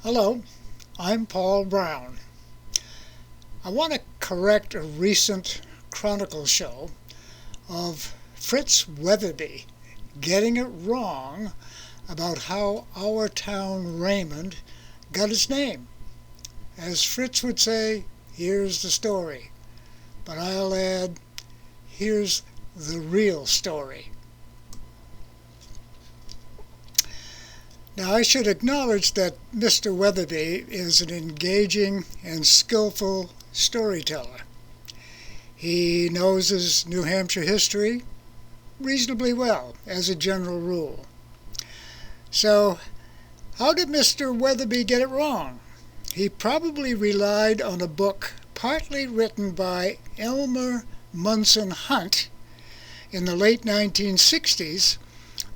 Hello, I'm Paul Brown. I want to correct a recent Chronicle show of Fritz Weatherby getting it wrong about how our town Raymond got its name. As Fritz would say, here's the story. But I'll add, here's the real story. Now, I should acknowledge that Mr. Weatherby is an engaging and skillful storyteller. He knows his New Hampshire history reasonably well, as a general rule. So, how did Mr. Weatherby get it wrong? He probably relied on a book partly written by Elmer Munson Hunt in the late 1960s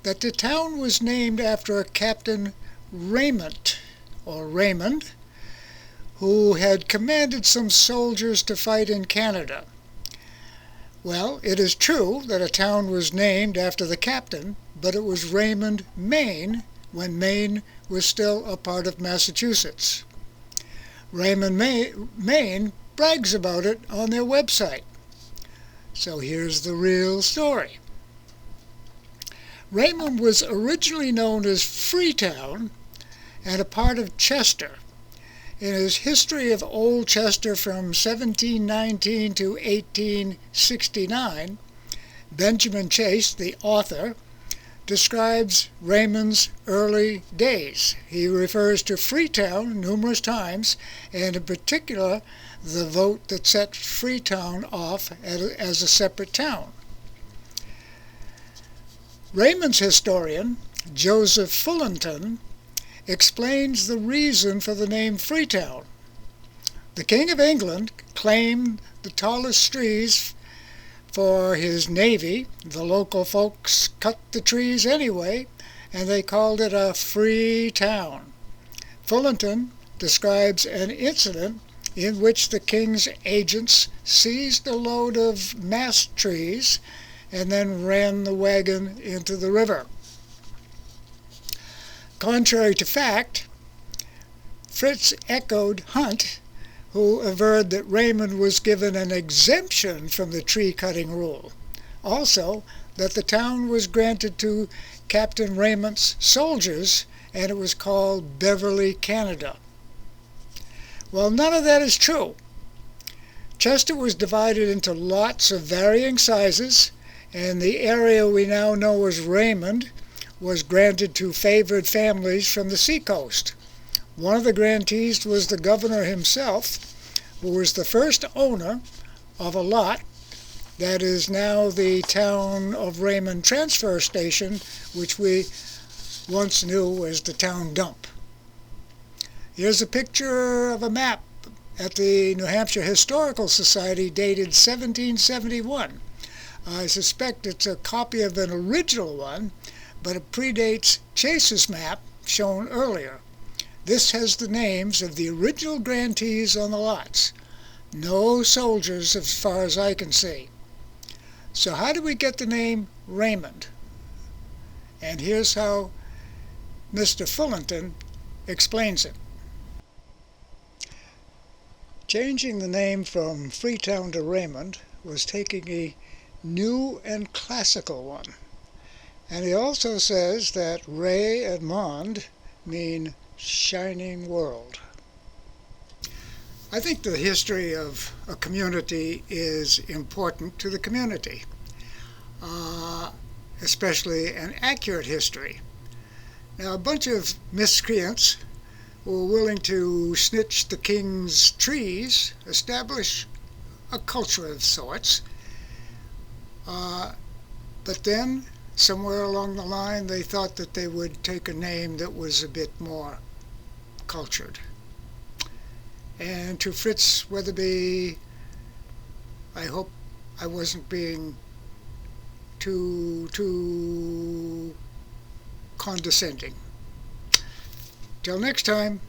that the town was named after a Captain Raymond, who had commanded some soldiers to fight in Canada. Well, it is true that a town was named after the captain, but it was Raymond, Maine, when Maine was still a part of Massachusetts. Raymond, Maine brags about it on their website. So here's the real story. Raymond was originally known as Freetown and a part of Chester. In his History of Old Chester from 1719 to 1869, Benjamin Chase, the author, describes Raymond's early days. He refers to Freetown numerous times, and in particular the vote that set Freetown off as a separate town. Raymond's historian, Joseph Fullerton, explains the reason for the name Freetown. The King of England claimed the tallest trees for his navy. The local folks cut the trees anyway, and they called it a free town. Fullerton describes an incident in which the king's agents seized a load of mast trees and then ran the wagon into the river. Contrary to fact, Fritz echoed Hunt, who averred that Raymond was given an exemption from the tree-cutting rule. Also, that the town was granted to Captain Raymond's soldiers, and it was called Beverly, Canada. Well, none of that is true. Chester was divided into lots of varying sizes, and the area we now know as Raymond was granted to favored families from the seacoast. One of the grantees was the governor himself, who was the first owner of a lot that is now the town of Raymond transfer station, which we once knew as the town dump. Here's a picture of a map at the New Hampshire Historical Society dated 1771. I suspect it's a copy of an original one, but it predates Chase's map shown earlier. This has the names of the original grantees on the lots. No soldiers as far as I can see. So how did we get the name Raymond? And here's how Mr. Fullerton explains it. Changing the name from Freetown to Raymond was taking a new and classical one. And he also says that Ray and Mond mean shining world. I think the history of a community is important to the community, especially an accurate history. Now, a bunch of miscreants who were willing to snitch the king's trees establish a culture of sorts. But then, somewhere along the line, they thought that they would take a name that was a bit more cultured. And to Fritz Weatherby, I hope I wasn't being too condescending. Till next time.